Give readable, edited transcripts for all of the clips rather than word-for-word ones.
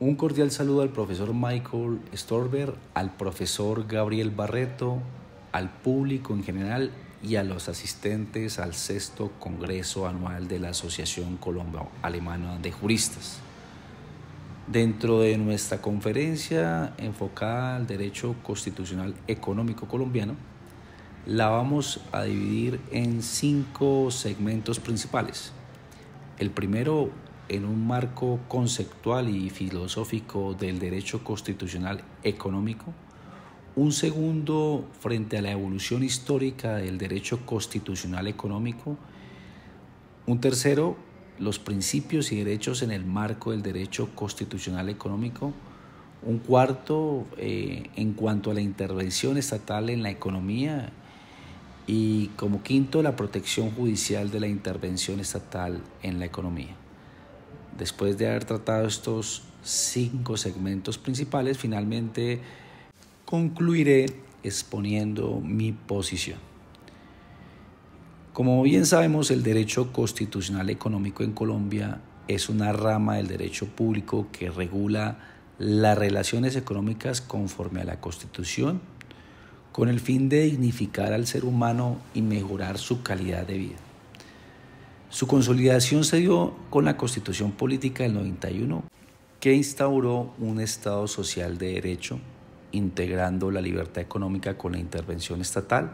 Un cordial saludo al profesor Michael Storber, al profesor Gabriel Barreto, al público en general y a los asistentes al 6º Congreso Anual de la Asociación Colombo-Alemana de Juristas. Dentro de nuestra conferencia enfocada al derecho constitucional económico colombiano, la vamos a dividir en 5 segmentos principales. El primero, en un marco conceptual y filosófico del derecho constitucional económico. Un segundo, frente a la evolución histórica del derecho constitucional económico. Un tercero, los principios y derechos en el marco del derecho constitucional económico. Un cuarto, en cuanto a la intervención estatal en la economía. Y como quinto, la protección judicial de la intervención estatal en la economía. Después de haber tratado estos 5 segmentos principales, finalmente concluiré exponiendo mi posición. Como bien sabemos, el derecho constitucional económico en Colombia es una rama del derecho público que regula las relaciones económicas conforme a la Constitución, con el fin de dignificar al ser humano y mejorar su calidad de vida. Su consolidación se dio con la Constitución Política del 91, que instauró un Estado social de derecho, integrando la libertad económica con la intervención estatal,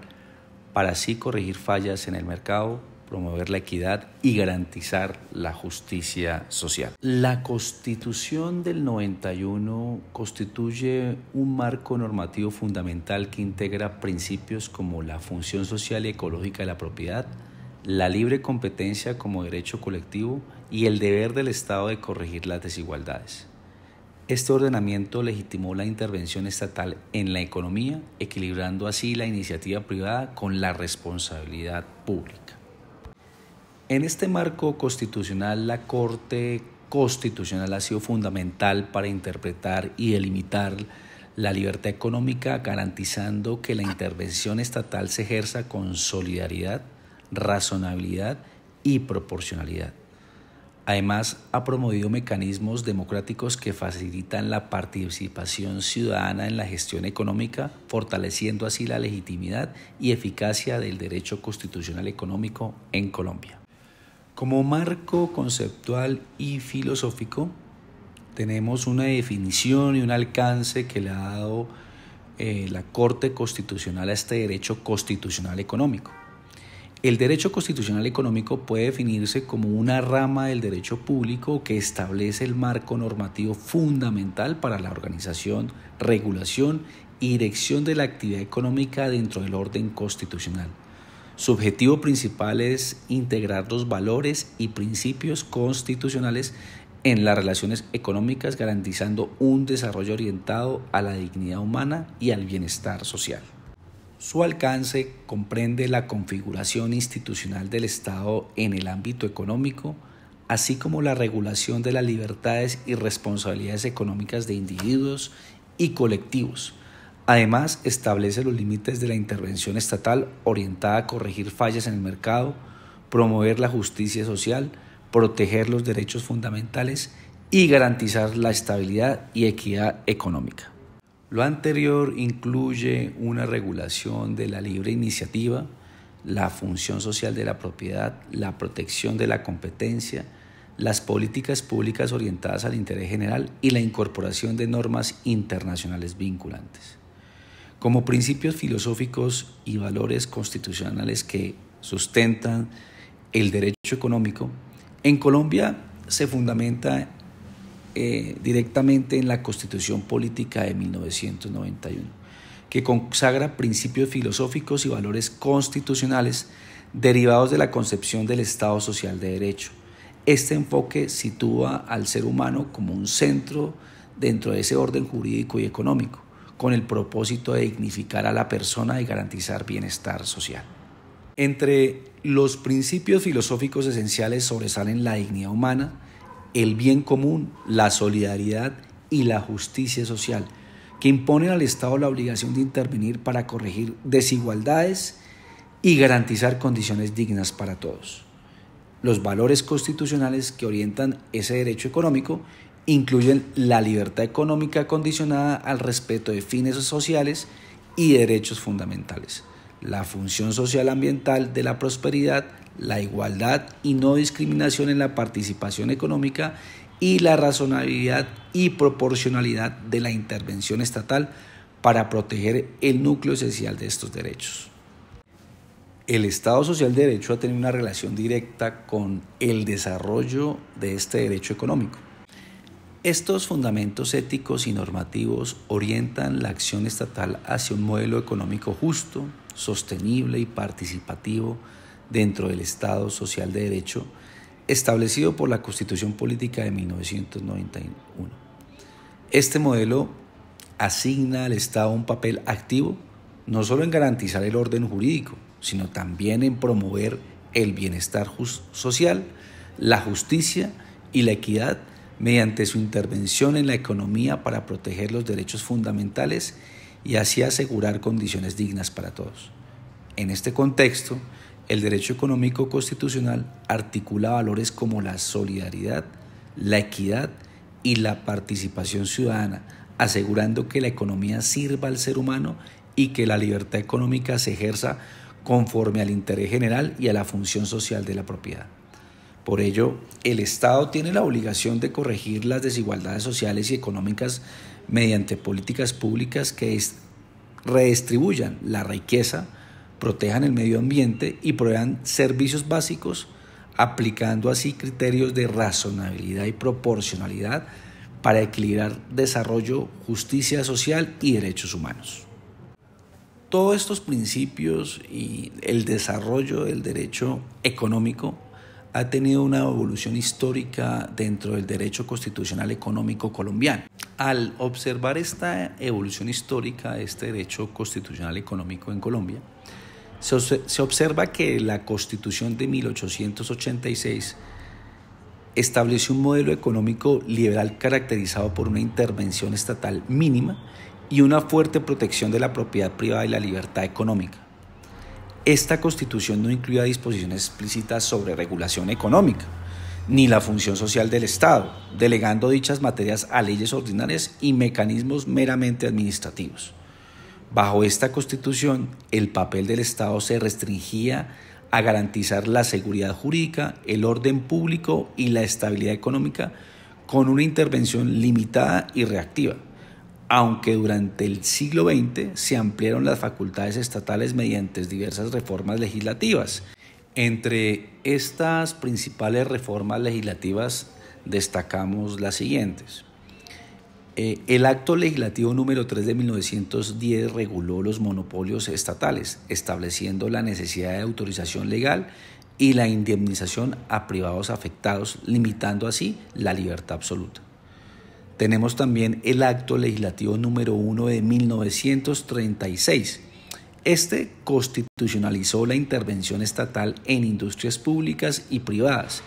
para así corregir fallas en el mercado, promover la equidad y garantizar la justicia social. La Constitución del 91 constituye un marco normativo fundamental que integra principios como la función social y ecológica de la propiedad, la libre competencia como derecho colectivo y el deber del Estado de corregir las desigualdades. Este ordenamiento legitimó la intervención estatal en la economía, equilibrando así la iniciativa privada con la responsabilidad pública. En este marco constitucional, la Corte Constitucional ha sido fundamental para interpretar y delimitar la libertad económica, garantizando que la intervención estatal se ejerza con solidaridad, razonabilidad y proporcionalidad. Además, ha promovido mecanismos democráticos que facilitan la participación ciudadana en la gestión económica, fortaleciendo así la legitimidad y eficacia del derecho constitucional económico en Colombia. Como marco conceptual y filosófico, tenemos una definición y un alcance que le ha dado la Corte Constitucional a este derecho constitucional económico. El derecho constitucional económico puede definirse como una rama del derecho público que establece el marco normativo fundamental para la organización, regulación y dirección de la actividad económica dentro del orden constitucional. Su objetivo principal es integrar los valores y principios constitucionales en las relaciones económicas, garantizando un desarrollo orientado a la dignidad humana y al bienestar social. Su alcance comprende la configuración institucional del Estado en el ámbito económico, así como la regulación de las libertades y responsabilidades económicas de individuos y colectivos. Además, establece los límites de la intervención estatal orientada a corregir fallas en el mercado, promover la justicia social, proteger los derechos fundamentales y garantizar la estabilidad y equidad económica. Lo anterior incluye una regulación de la libre iniciativa, la función social de la propiedad, la protección de la competencia, las políticas públicas orientadas al interés general y la incorporación de normas internacionales vinculantes. Como principios filosóficos y valores constitucionales que sustentan el derecho económico, en Colombia se fundamenta directamente en la Constitución Política de 1991, que consagra principios filosóficos y valores constitucionales derivados de la concepción del Estado social de derecho. Este enfoque sitúa al ser humano como un centro dentro de ese orden jurídico y económico, con el propósito de dignificar a la persona y garantizar bienestar social. Entre los principios filosóficos esenciales sobresalen la dignidad humana, el bien común, la solidaridad y la justicia social, que imponen al Estado la obligación de intervenir para corregir desigualdades y garantizar condiciones dignas para todos. Los valores constitucionales que orientan ese derecho económico incluyen la libertad económica condicionada al respeto de fines sociales y derechos fundamentales, la función social ambiental de la prosperidad, la igualdad y no discriminación en la participación económica y la razonabilidad y proporcionalidad de la intervención estatal para proteger el núcleo esencial de estos derechos. El Estado Social de Derecho ha tenido una relación directa con el desarrollo de este derecho económico. Estos fundamentos éticos y normativos orientan la acción estatal hacia un modelo económico justo, sostenible y participativo dentro del Estado Social de Derecho establecido por la Constitución Política de 1991. Este modelo asigna al Estado un papel activo no solo en garantizar el orden jurídico, sino también en promover el bienestar social, la justicia y la equidad mediante su intervención en la economía para proteger los derechos fundamentales y así asegurar condiciones dignas para todos. En este contexto, el derecho económico constitucional articula valores como la solidaridad, la equidad y la participación ciudadana, asegurando que la economía sirva al ser humano y que la libertad económica se ejerza conforme al interés general y a la función social de la propiedad. Por ello, el Estado tiene la obligación de corregir las desigualdades sociales y económicas mediante políticas públicas que redistribuyan la riqueza, protejan el medio ambiente y provean servicios básicos, aplicando así criterios de razonabilidad y proporcionalidad para equilibrar desarrollo, justicia social y derechos humanos. Todos estos principios y el desarrollo del derecho económico ha tenido una evolución histórica dentro del derecho constitucional económico colombiano. Al observar esta evolución histórica de este derecho constitucional económico en Colombia, se observa que la Constitución de 1886 estableció un modelo económico liberal caracterizado por una intervención estatal mínima y una fuerte protección de la propiedad privada y la libertad económica. Esta Constitución no incluía disposiciones explícitas sobre regulación económica, ni la función social del Estado, delegando dichas materias a leyes ordinarias y mecanismos meramente administrativos. Bajo esta Constitución, el papel del Estado se restringía a garantizar la seguridad jurídica, el orden público y la estabilidad económica con una intervención limitada y reactiva, aunque durante el siglo XX se ampliaron las facultades estatales mediante diversas reformas legislativas. Entre estas principales reformas legislativas destacamos las siguientes. El Acto Legislativo número 3 de 1910 reguló los monopolios estatales, estableciendo la necesidad de autorización legal y la indemnización a privados afectados, limitando así la libertad absoluta. Tenemos también el Acto Legislativo número 1 de 1936. Este constitucionalizó la intervención estatal en industrias públicas y privadas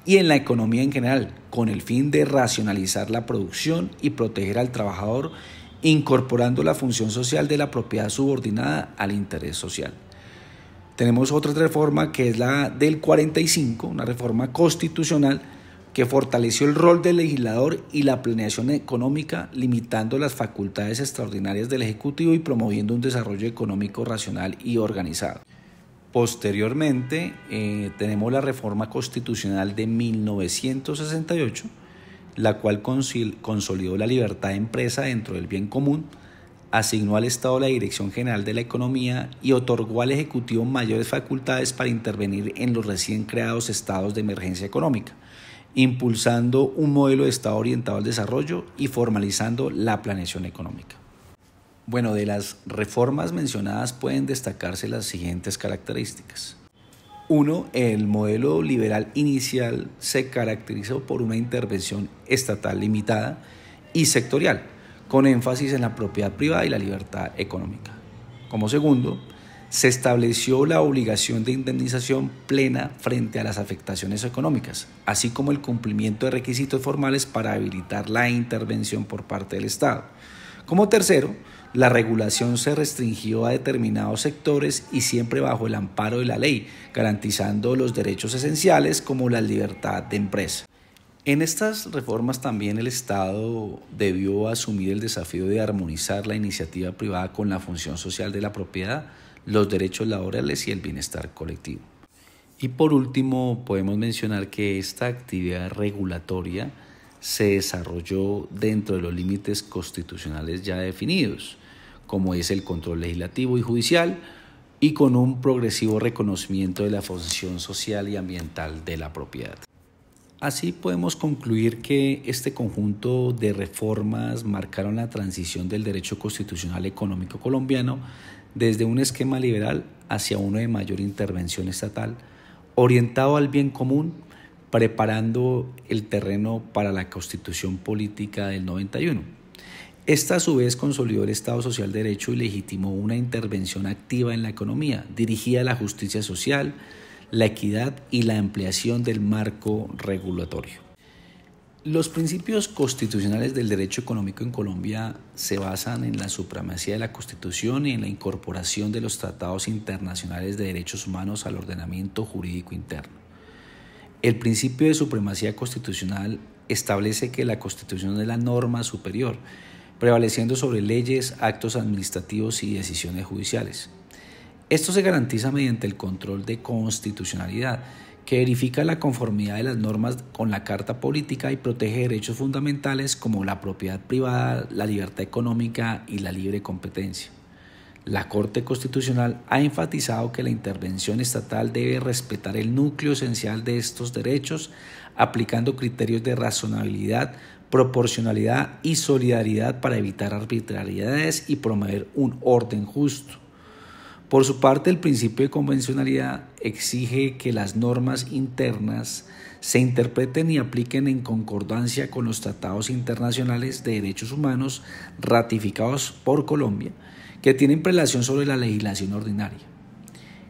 y en la economía en general, con el fin de racionalizar la producción y proteger al trabajador, incorporando la función social de la propiedad subordinada al interés social. Tenemos otra reforma que es la del 45, una reforma constitucional que fortaleció el rol del legislador y la planeación económica, limitando las facultades extraordinarias del Ejecutivo y promoviendo un desarrollo económico racional y organizado. Posteriormente, tenemos la reforma constitucional de 1968, la cual consolidó la libertad de empresa dentro del bien común, asignó al Estado la dirección general de la economía y otorgó al Ejecutivo mayores facultades para intervenir en los recién creados estados de emergencia económica, impulsando un modelo de Estado orientado al desarrollo y formalizando la planeación económica. Bueno, de las reformas mencionadas pueden destacarse las siguientes características. 1. El modelo liberal inicial se caracterizó por una intervención estatal limitada y sectorial, con énfasis en la propiedad privada y la libertad económica. Como segundo, se estableció la obligación de indemnización plena frente a las afectaciones económicas, así como el cumplimiento de requisitos formales para habilitar la intervención por parte del Estado. Como tercero, la regulación se restringió a determinados sectores y siempre bajo el amparo de la ley, garantizando los derechos esenciales como la libertad de empresa. En estas reformas también el Estado debió asumir el desafío de armonizar la iniciativa privada con la función social de la propiedad, los derechos laborales y el bienestar colectivo. Y por último, podemos mencionar que esta actividad regulatoria se desarrolló dentro de los límites constitucionales ya definidos, como es el control legislativo y judicial, y con un progresivo reconocimiento de la función social y ambiental de la propiedad. Así podemos concluir que este conjunto de reformas marcaron la transición del derecho constitucional económico colombiano desde un esquema liberal hacia uno de mayor intervención estatal, orientado al bien común, preparando el terreno para la Constitución Política del 91. Esta a su vez consolidó el Estado Social de Derecho y legitimó una intervención activa en la economía, dirigida a la justicia social, la equidad y la ampliación del marco regulatorio. Los principios constitucionales del derecho económico en Colombia se basan en la supremacía de la Constitución y en la incorporación de los tratados internacionales de derechos humanos al ordenamiento jurídico interno. El principio de supremacía constitucional establece que la Constitución es la norma superior, prevaleciendo sobre leyes, actos administrativos y decisiones judiciales. Esto se garantiza mediante el control de constitucionalidad, que verifica la conformidad de las normas con la Carta Política y protege derechos fundamentales como la propiedad privada, la libertad económica y la libre competencia. La Corte Constitucional ha enfatizado que la intervención estatal debe respetar el núcleo esencial de estos derechos, aplicando criterios de razonabilidad, proporcionalidad y solidaridad para evitar arbitrariedades y promover un orden justo. Por su parte, el principio de convencionalidad exige que las normas internas se interpreten y apliquen en concordancia con los tratados internacionales de derechos humanos ratificados por Colombia, que tienen prelación sobre la legislación ordinaria.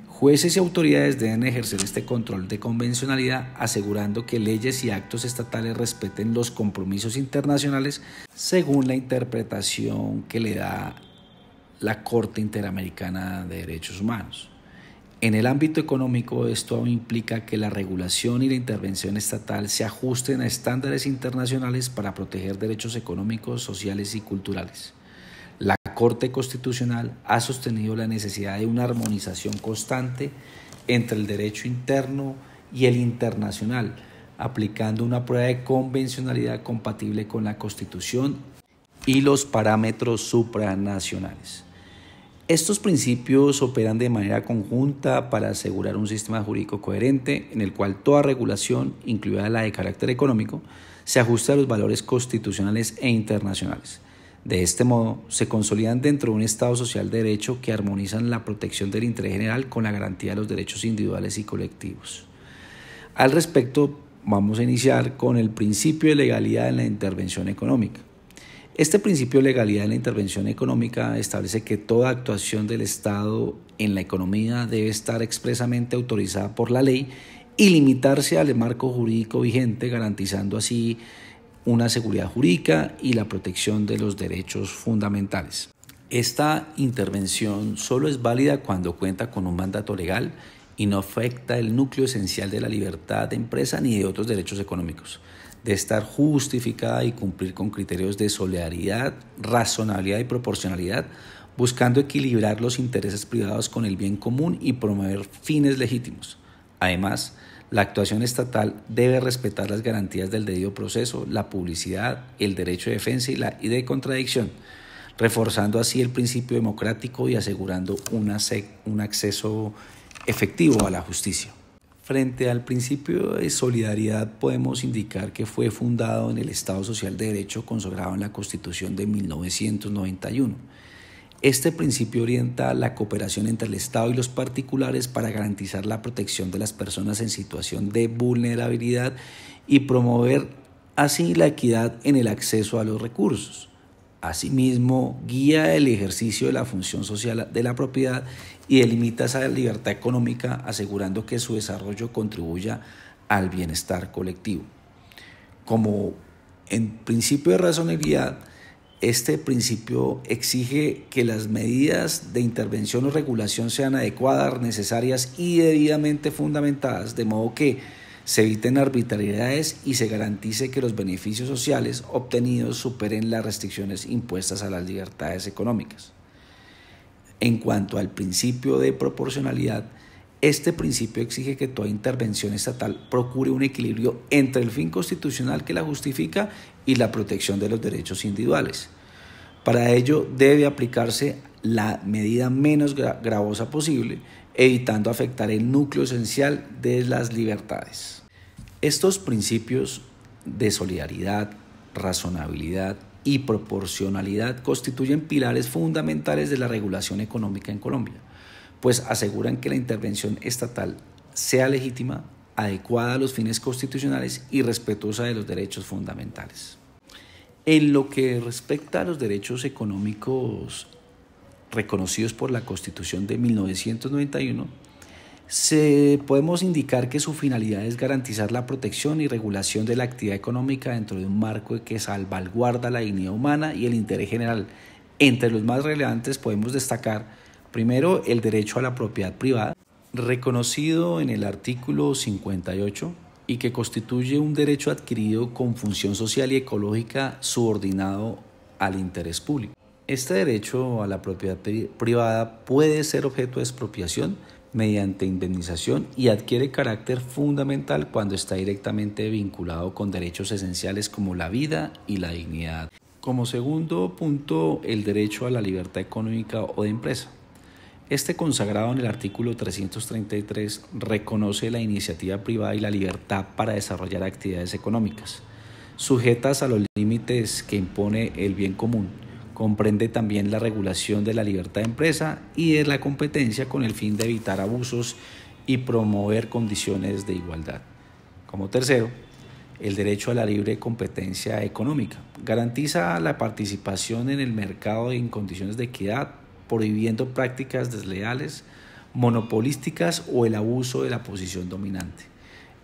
Jueces y autoridades deben ejercer este control de convencionalidad, asegurando que leyes y actos estatales respeten los compromisos internacionales según la interpretación que le da la Corte Interamericana de Derechos Humanos. En el ámbito económico, esto implica que la regulación y la intervención estatal se ajusten a estándares internacionales para proteger derechos económicos, sociales y culturales. La Corte Constitucional ha sostenido la necesidad de una armonización constante entre el derecho interno y el internacional, aplicando una prueba de convencionalidad compatible con la Constitución y los parámetros supranacionales. Estos principios operan de manera conjunta para asegurar un sistema jurídico coherente en el cual toda regulación, incluida la de carácter económico, se ajusta a los valores constitucionales e internacionales. De este modo, se consolidan dentro de un Estado social de derecho que armonizan la protección del interés general con la garantía de los derechos individuales y colectivos. Al respecto, vamos a iniciar con el principio de legalidad en la intervención económica. Este principio de legalidad en la intervención económica establece que toda actuación del Estado en la economía debe estar expresamente autorizada por la ley y limitarse al marco jurídico vigente, garantizando así una seguridad jurídica y la protección de los derechos fundamentales. Esta intervención solo es válida cuando cuenta con un mandato legal y no afecta el núcleo esencial de la libertad de empresa ni de otros derechos económicos, de estar justificada y cumplir con criterios de solidaridad, razonabilidad y proporcionalidad, buscando equilibrar los intereses privados con el bien común y promover fines legítimos. Además, la actuación estatal debe respetar las garantías del debido proceso, la publicidad, el derecho de defensa y de contradicción, reforzando así el principio democrático y asegurando un acceso efectivo a la justicia. Frente al principio de solidaridad, podemos indicar que fue fundado en el Estado Social de Derecho consagrado en la Constitución de 1991. Este principio orienta la cooperación entre el Estado y los particulares para garantizar la protección de las personas en situación de vulnerabilidad y promover así la equidad en el acceso a los recursos. Asimismo, guía el ejercicio de la función social de la propiedad y delimita esa libertad económica, asegurando que su desarrollo contribuya al bienestar colectivo. Como en principio de razonabilidad, este principio exige que las medidas de intervención o regulación sean adecuadas, necesarias y debidamente fundamentadas, de modo que se eviten arbitrariedades y se garantice que los beneficios sociales obtenidos superen las restricciones impuestas a las libertades económicas. En cuanto al principio de proporcionalidad, este principio exige que toda intervención estatal procure un equilibrio entre el fin constitucional que la justifica y la protección de los derechos individuales. Para ello debe aplicarse la medida menos gravosa posible, evitando afectar el núcleo esencial de las libertades. Estos principios de solidaridad, razonabilidad y proporcionalidad constituyen pilares fundamentales de la regulación económica en Colombia, pues aseguran que la intervención estatal sea legítima, adecuada a los fines constitucionales y respetuosa de los derechos fundamentales. En lo que respecta a los derechos económicos reconocidos por la Constitución de 1991, podemos indicar que su finalidad es garantizar la protección y regulación de la actividad económica dentro de un marco que salvaguarda la dignidad humana y el interés general. Entre los más relevantes podemos destacar, primero, el derecho a la propiedad privada, reconocido en el artículo 58 y que constituye un derecho adquirido con función social y ecológica subordinado al interés público. Este derecho a la propiedad privada puede ser objeto de expropiación mediante indemnización y adquiere carácter fundamental cuando está directamente vinculado con derechos esenciales como la vida y la dignidad. Como segundo punto, el derecho a la libertad económica o de empresa. Este, consagrado en el artículo 333, reconoce la iniciativa privada y la libertad para desarrollar actividades económicas, sujetas a los límites que impone el bien común. Comprende también la regulación de la libertad de empresa y de la competencia con el fin de evitar abusos y promover condiciones de igualdad. Como tercero, el derecho a la libre competencia económica. Garantiza la participación en el mercado en condiciones de equidad, prohibiendo prácticas desleales, monopolísticas o el abuso de la posición dominante.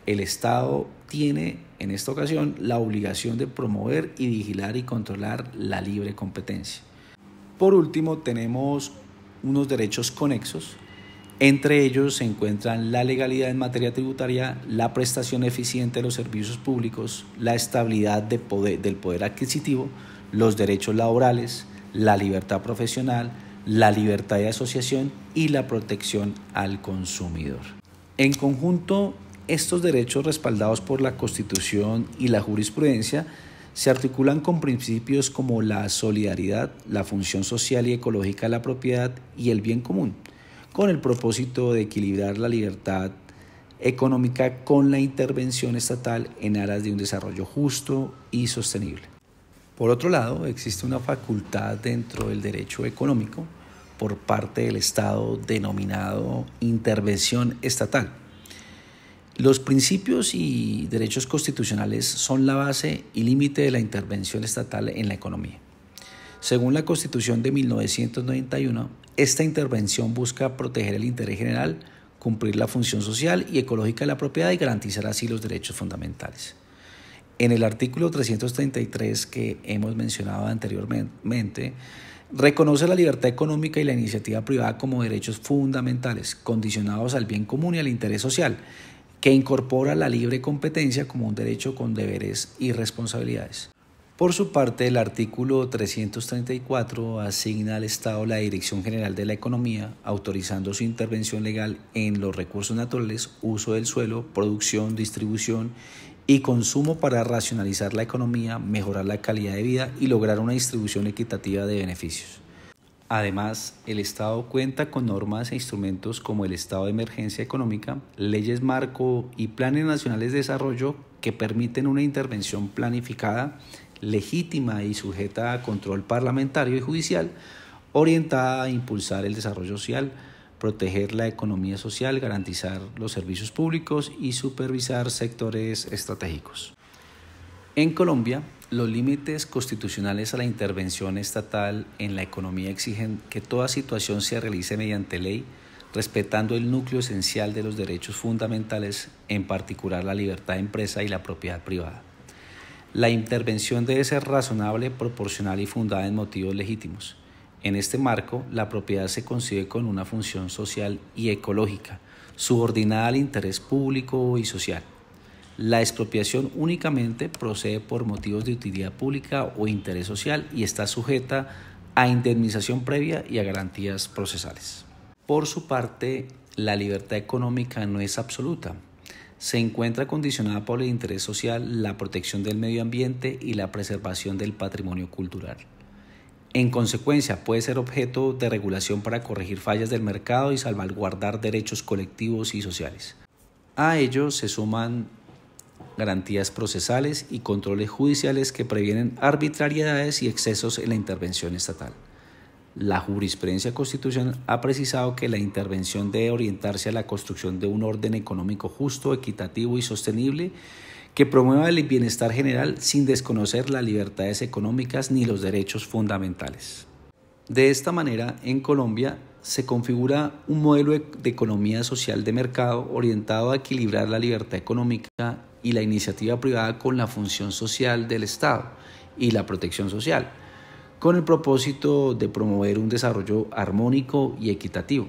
El Estado tiene, en esta ocasión, la obligación de promover y vigilar y controlar la libre competencia. Por último, tenemos unos derechos conexos. Entre ellos se encuentran la legalidad en materia tributaria, la prestación eficiente de los servicios públicos, la estabilidad del poder adquisitivo, los derechos laborales, la libertad profesional, la libertad de asociación y la protección al consumidor. En conjunto, estos derechos, respaldados por la Constitución y la jurisprudencia, se articulan con principios como la solidaridad, la función social y ecológica de la propiedad y el bien común, con el propósito de equilibrar la libertad económica con la intervención estatal en aras de un desarrollo justo y sostenible. Por otro lado, existe una facultad dentro del derecho económico por parte del Estado denominado intervención estatal. Los principios y derechos constitucionales son la base y límite de la intervención estatal en la economía. Según la Constitución de 1991, esta intervención busca proteger el interés general, cumplir la función social y ecológica de la propiedad y garantizar así los derechos fundamentales. En el artículo 333 que hemos mencionado anteriormente, reconoce la libertad económica y la iniciativa privada como derechos fundamentales, condicionados al bien común y al interés social, que incorpora la libre competencia como un derecho con deberes y responsabilidades. Por su parte, el artículo 334 asigna al Estado la Dirección General de la Economía, autorizando su intervención legal en los recursos naturales, uso del suelo, producción, distribución y consumo para racionalizar la economía, mejorar la calidad de vida y lograr una distribución equitativa de beneficios. Además, el Estado cuenta con normas e instrumentos como el estado de emergencia económica, leyes marco y planes nacionales de desarrollo que permiten una intervención planificada, legítima y sujeta a control parlamentario y judicial, orientada a impulsar el desarrollo social, proteger la economía social, garantizar los servicios públicos y supervisar sectores estratégicos. En Colombia, los límites constitucionales a la intervención estatal en la economía exigen que toda situación se realice mediante ley, respetando el núcleo esencial de los derechos fundamentales, en particular la libertad de empresa y la propiedad privada. La intervención debe ser razonable, proporcional y fundada en motivos legítimos. En este marco, la propiedad se concibe con una función social y ecológica, subordinada al interés público y social. La expropiación únicamente procede por motivos de utilidad pública o interés social y está sujeta a indemnización previa y a garantías procesales. Por su parte, la libertad económica no es absoluta. Se encuentra condicionada por el interés social, la protección del medio ambiente y la preservación del patrimonio cultural. En consecuencia, puede ser objeto de regulación para corregir fallas del mercado y salvaguardar derechos colectivos y sociales. A ello se suman garantías procesales y controles judiciales que previenen arbitrariedades y excesos en la intervención estatal. La jurisprudencia constitucional ha precisado que la intervención debe orientarse a la construcción de un orden económico justo, equitativo y sostenible que promueva el bienestar general sin desconocer las libertades económicas ni los derechos fundamentales. De esta manera, en Colombia se configura un modelo de economía social de mercado orientado a equilibrar la libertad económica y la iniciativa privada con la función social del Estado y la protección social, con el propósito de promover un desarrollo armónico y equitativo.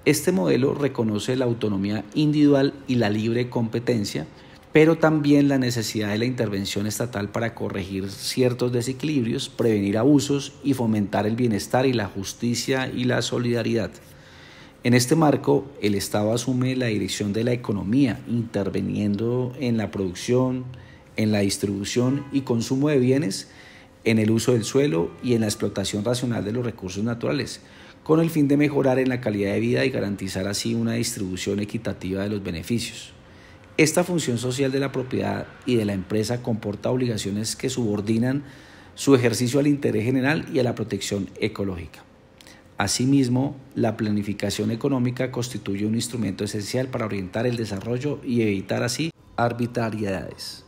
Este modelo reconoce la autonomía individual y la libre competencia, pero también la necesidad de la intervención estatal para corregir ciertos desequilibrios, prevenir abusos y fomentar el bienestar y la justicia y la solidaridad. En este marco, el Estado asume la dirección de la economía, interviniendo en la producción, en la distribución y consumo de bienes, en el uso del suelo y en la explotación racional de los recursos naturales, con el fin de mejorar en la calidad de vida y garantizar así una distribución equitativa de los beneficios. Esta función social de la propiedad y de la empresa comporta obligaciones que subordinan su ejercicio al interés general y a la protección ecológica. Asimismo, la planificación económica constituye un instrumento esencial para orientar el desarrollo y evitar así arbitrariedades.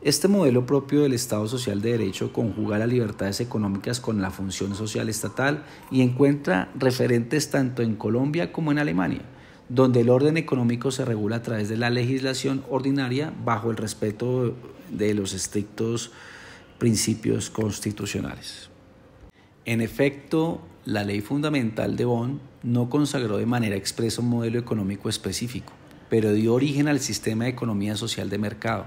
Este modelo propio del Estado Social de Derecho conjuga las libertades económicas con la función social estatal y encuentra referentes tanto en Colombia como en Alemania, donde el orden económico se regula a través de la legislación ordinaria bajo el respeto de los estrictos principios constitucionales. En efecto, la Ley Fundamental de Bonn no consagró de manera expresa un modelo económico específico, pero dio origen al sistema de economía social de mercado,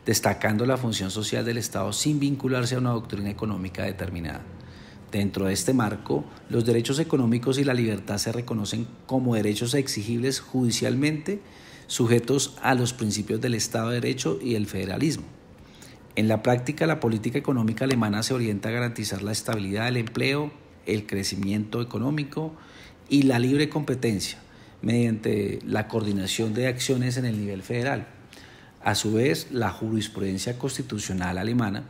destacando la función social del Estado sin vincularse a una doctrina económica determinada. Dentro de este marco, los derechos económicos y la libertad se reconocen como derechos exigibles judicialmente, sujetos a los principios del Estado de Derecho y del federalismo. En la práctica, la política económica alemana se orienta a garantizar la estabilidad del empleo, el crecimiento económico y la libre competencia mediante la coordinación de acciones en el nivel federal. A su vez, la jurisprudencia constitucional alemana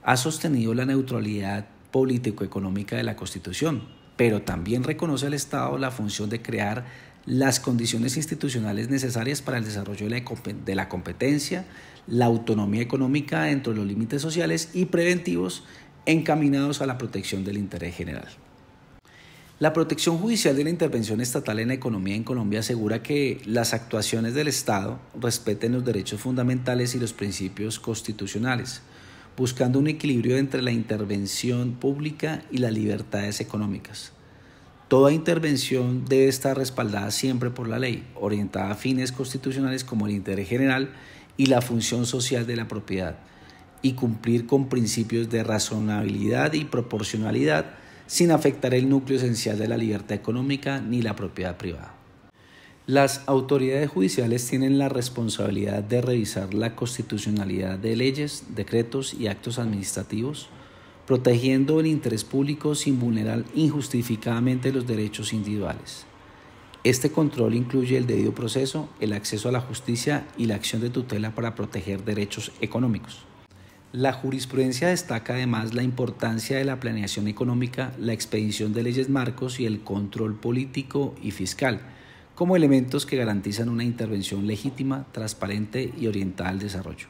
ha sostenido la neutralidad político-económica de la Constitución, pero también reconoce al Estado la función de crear las condiciones institucionales necesarias para el desarrollo de la competencia, la autonomía económica dentro de los límites sociales y preventivos encaminados a la protección del interés general. La protección judicial de la intervención estatal en la economía en Colombia asegura que las actuaciones del Estado respeten los derechos fundamentales y los principios constitucionales, buscando un equilibrio entre la intervención pública y las libertades económicas. Toda intervención debe estar respaldada siempre por la ley, orientada a fines constitucionales como el interés general y la función social de la propiedad, y cumplir con principios de razonabilidad y proporcionalidad sin afectar el núcleo esencial de la libertad económica ni la propiedad privada. Las autoridades judiciales tienen la responsabilidad de revisar la constitucionalidad de leyes, decretos y actos administrativos, protegiendo el interés público sin vulnerar injustificadamente los derechos individuales. Este control incluye el debido proceso, el acceso a la justicia y la acción de tutela para proteger derechos económicos. La jurisprudencia destaca además la importancia de la planeación económica, la expedición de leyes marcos y el control político y fiscal, como elementos que garantizan una intervención legítima, transparente y orientada al desarrollo.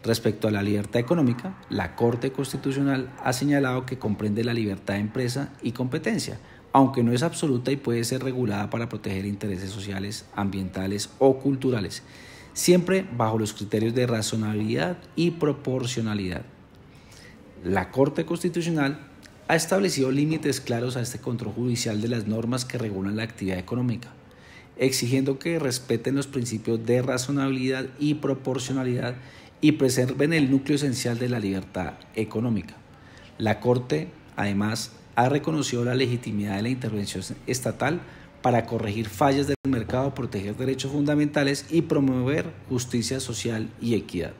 Respecto a la libertad económica, la Corte Constitucional ha señalado que comprende la libertad de empresa y competencia, aunque no es absoluta y puede ser regulada para proteger intereses sociales, ambientales o culturales, siempre bajo los criterios de razonabilidad y proporcionalidad. La Corte Constitucional ha establecido límites claros a este control judicial de las normas que regulan la actividad económica. exigiendo que respeten los principios de razonabilidad y proporcionalidad y preserven el núcleo esencial de la libertad económica. La Corte, además, ha reconocido la legitimidad de la intervención estatal para corregir fallas del mercado, proteger derechos fundamentales y promover justicia social y equidad.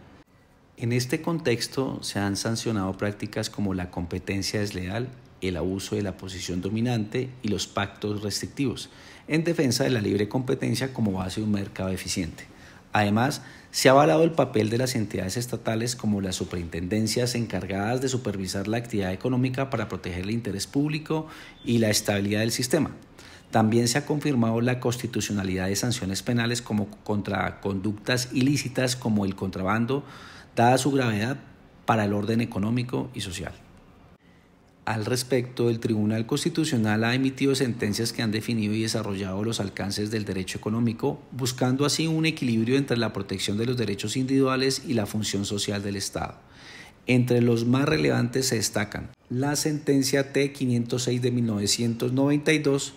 En este contexto se han sancionado prácticas como la competencia desleal, el abuso de la posición dominante y los pactos restrictivos, en defensa de la libre competencia como base de un mercado eficiente. Además, se ha avalado el papel de las entidades estatales como las superintendencias encargadas de supervisar la actividad económica para proteger el interés público y la estabilidad del sistema. También se ha confirmado la constitucionalidad de sanciones penales como contra conductas ilícitas como el contrabando, dada su gravedad para el orden económico y social. Al respecto, el Tribunal Constitucional ha emitido sentencias que han definido y desarrollado los alcances del derecho económico, buscando así un equilibrio entre la protección de los derechos individuales y la función social del Estado. Entre los más relevantes se destacan la sentencia T-506 de 1992,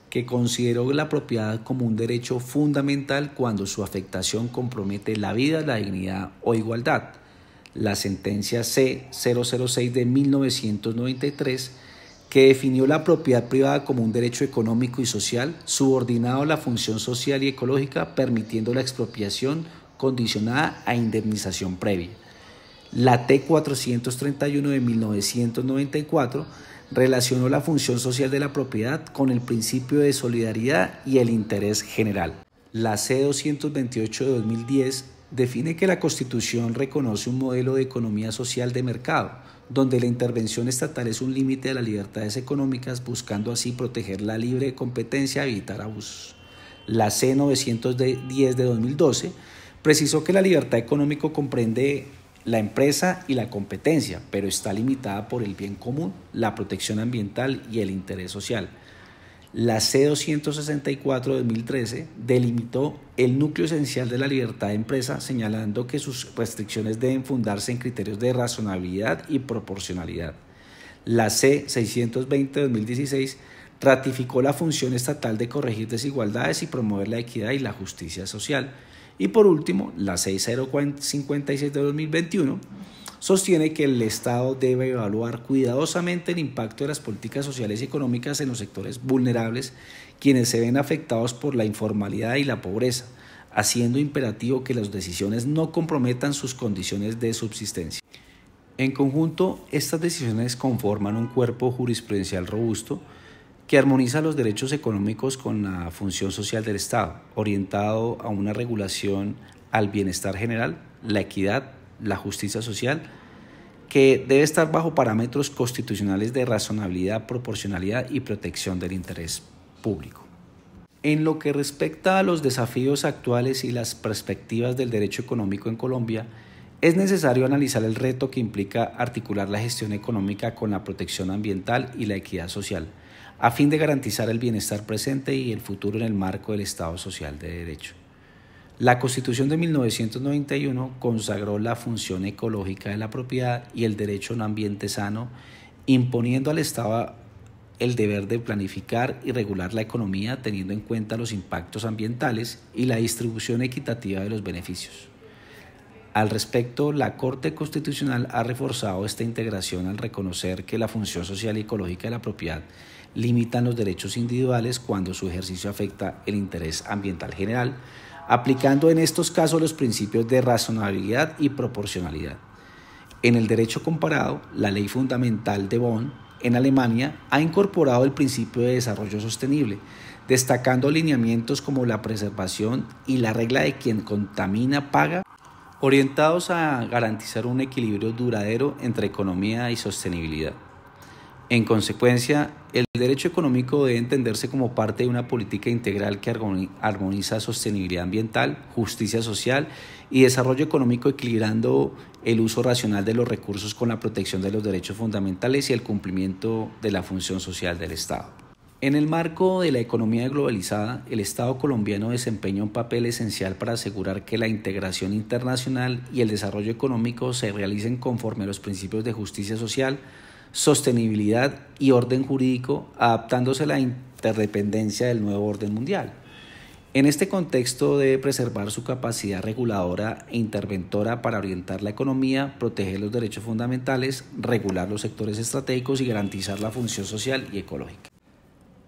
que consideró la propiedad como un derecho fundamental cuando su afectación compromete la vida, la dignidad o igualdad. La sentencia C-006 de 1993, que definió la propiedad privada como un derecho económico y social subordinado a la función social y ecológica, permitiendo la expropiación condicionada a indemnización previa. La T-431 de 1994 relacionó la función social de la propiedad con el principio de solidaridad y el interés general. La C-228 de 2010 define que la Constitución reconoce un modelo de economía social de mercado, donde la intervención estatal es un límite de las libertades económicas, buscando así proteger la libre competencia y evitar abusos. La C-910 de 2012 precisó que la libertad económica comprende la empresa y la competencia, pero está limitada por el bien común, la protección ambiental y el interés social. La C-264 de 2013 delimitó el núcleo esencial de la libertad de empresa, señalando que sus restricciones deben fundarse en criterios de razonabilidad y proporcionalidad. La C-620 de 2016 ratificó la función estatal de corregir desigualdades y promover la equidad y la justicia social. Y por último, la 6056 de 2021 sostiene que el Estado debe evaluar cuidadosamente el impacto de las políticas sociales y económicas en los sectores vulnerables, quienes se ven afectados por la informalidad y la pobreza, haciendo imperativo que las decisiones no comprometan sus condiciones de subsistencia. En conjunto, estas decisiones conforman un cuerpo jurisprudencial robusto que armoniza los derechos económicos con la función social del Estado, orientado a una regulación al bienestar general, la equidad, la justicia social, que debe estar bajo parámetros constitucionales de razonabilidad, proporcionalidad y protección del interés público. En lo que respecta a los desafíos actuales y las perspectivas del derecho económico en Colombia, es necesario analizar el reto que implica articular la gestión económica con la protección ambiental y la equidad social, a fin de garantizar el bienestar presente y el futuro en el marco del Estado social de derecho. La Constitución de 1991 consagró la función ecológica de la propiedad y el derecho a un ambiente sano, imponiendo al Estado el deber de planificar y regular la economía teniendo en cuenta los impactos ambientales y la distribución equitativa de los beneficios. Al respecto, la Corte Constitucional ha reforzado esta integración al reconocer que la función social y ecológica de la propiedad limitan los derechos individuales cuando su ejercicio afecta el interés ambiental general, aplicando en estos casos los principios de razonabilidad y proporcionalidad. En el derecho comparado, la Ley Fundamental de Bonn, en Alemania, ha incorporado el principio de desarrollo sostenible, destacando lineamientos como la preservación y la regla de quien contamina paga, orientados a garantizar un equilibrio duradero entre economía y sostenibilidad. En consecuencia, el derecho económico debe entenderse como parte de una política integral que armoniza sostenibilidad ambiental, justicia social y desarrollo económico, equilibrando el uso racional de los recursos con la protección de los derechos fundamentales y el cumplimiento de la función social del Estado. En el marco de la economía globalizada, el Estado colombiano desempeña un papel esencial para asegurar que la integración internacional y el desarrollo económico se realicen conforme a los principios de justicia social, sostenibilidad y orden jurídico, adaptándose a la interdependencia del nuevo orden mundial. En este contexto debe preservar su capacidad reguladora e interventora para orientar la economía, proteger los derechos fundamentales, regular los sectores estratégicos y garantizar la función social y ecológica.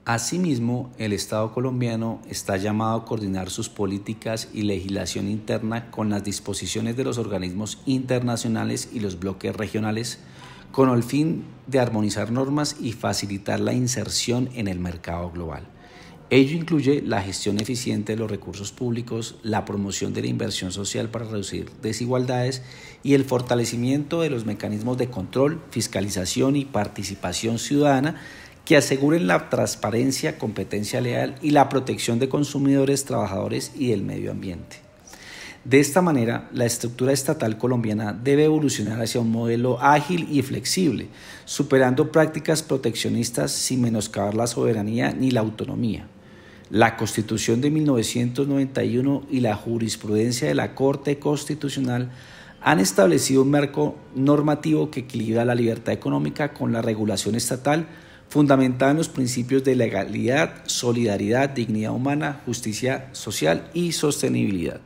Asimismo, el Estado colombiano está llamado a coordinar sus políticas y legislación interna con las disposiciones de los organismos internacionales y los bloques regionales, con el fin de armonizar normas y facilitar la inserción en el mercado global. Ello incluye la gestión eficiente de los recursos públicos, la promoción de la inversión social para reducir desigualdades y el fortalecimiento de los mecanismos de control, fiscalización y participación ciudadana que aseguren la transparencia, competencia leal y la protección de consumidores, trabajadores y del medio ambiente. De esta manera, la estructura estatal colombiana debe evolucionar hacia un modelo ágil y flexible, superando prácticas proteccionistas sin menoscabar la soberanía ni la autonomía. La Constitución de 1991 y la jurisprudencia de la Corte Constitucional han establecido un marco normativo que equilibra la libertad económica con la regulación estatal, fundamentada en los principios de legalidad, solidaridad, dignidad humana, justicia social y sostenibilidad.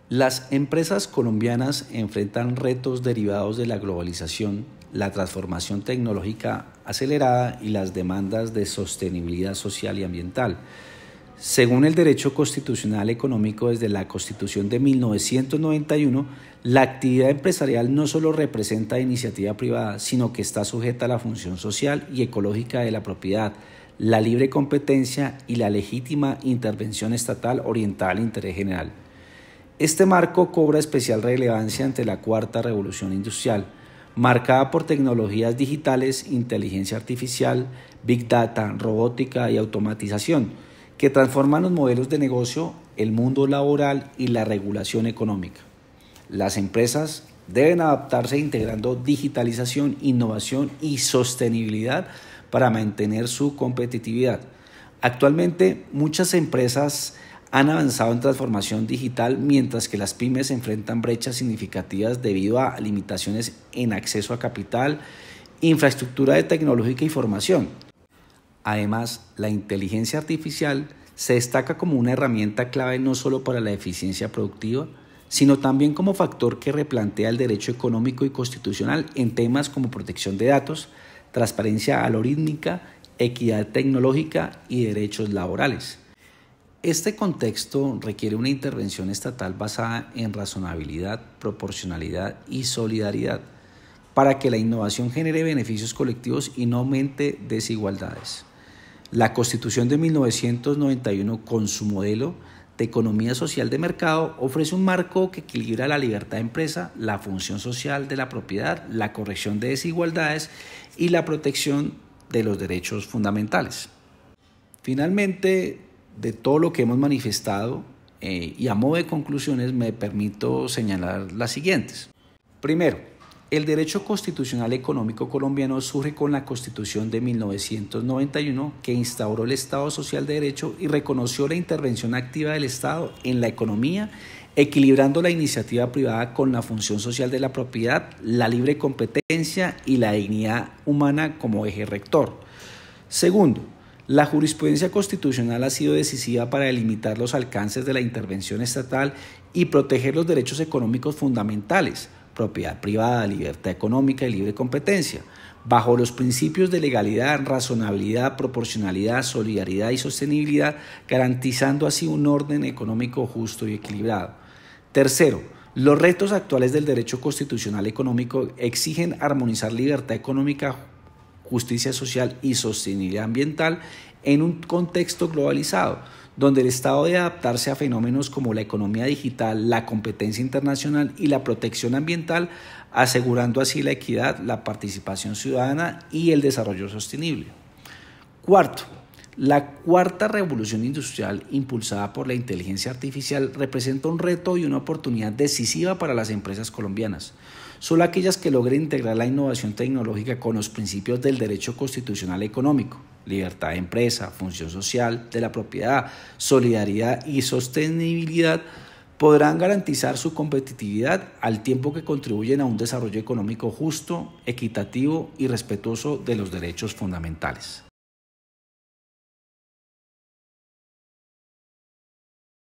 Las empresas colombianas enfrentan retos derivados de la globalización, la transformación tecnológica acelerada y las demandas de sostenibilidad social y ambiental. Según el derecho constitucional económico desde la Constitución de 1991, la actividad empresarial no solo representa iniciativa privada, sino que está sujeta a la función social y ecológica de la propiedad, la libre competencia y la legítima intervención estatal orientada al interés general. Este marco cobra especial relevancia ante la cuarta revolución industrial, marcada por tecnologías digitales, inteligencia artificial, big data, robótica y automatización, que transforman los modelos de negocio, el mundo laboral y la regulación económica. Las empresas deben adaptarse integrando digitalización, innovación y sostenibilidad para mantener su competitividad. Actualmente, muchas empresas han avanzado en transformación digital, mientras que las pymes enfrentan brechas significativas debido a limitaciones en acceso a capital, infraestructura tecnológica y formación. Además, la inteligencia artificial se destaca como una herramienta clave no solo para la eficiencia productiva, sino también como factor que replantea el derecho económico y constitucional en temas como protección de datos, transparencia algorítmica, equidad tecnológica y derechos laborales. Este contexto requiere una intervención estatal basada en razonabilidad, proporcionalidad y solidaridad para que la innovación genere beneficios colectivos y no aumente desigualdades. La Constitución de 1991, con su modelo de economía social de mercado, ofrece un marco que equilibra la libertad de empresa, la función social de la propiedad, la corrección de desigualdades y la protección de los derechos fundamentales. Finalmente, de todo lo que hemos manifestado y a modo de conclusiones me permito señalar las siguientes. Primero, el derecho constitucional económico colombiano surge con la Constitución de 1991 que instauró el Estado Social de Derecho y reconoció la intervención activa del Estado en la economía, equilibrando la iniciativa privada con la función social de la propiedad, la libre competencia y la dignidad humana como eje rector. Segundo, la jurisprudencia constitucional ha sido decisiva para delimitar los alcances de la intervención estatal y proteger los derechos económicos fundamentales, propiedad privada, libertad económica y libre competencia, bajo los principios de legalidad, razonabilidad, proporcionalidad, solidaridad y sostenibilidad, garantizando así un orden económico justo y equilibrado. Tercero, los retos actuales del derecho constitucional económico exigen armonizar libertad económica, justicia social y sostenibilidad ambiental en un contexto globalizado, donde el Estado debe adaptarse a fenómenos como la economía digital, la competencia internacional y la protección ambiental, asegurando así la equidad, la participación ciudadana y el desarrollo sostenible. Cuarto, la cuarta revolución industrial impulsada por la inteligencia artificial representa un reto y una oportunidad decisiva para las empresas colombianas. Solo aquellas que logren integrar la innovación tecnológica con los principios del derecho constitucional económico, libertad de empresa, función social de la propiedad, solidaridad y sostenibilidad, podrán garantizar su competitividad al tiempo que contribuyen a un desarrollo económico justo, equitativo y respetuoso de los derechos fundamentales.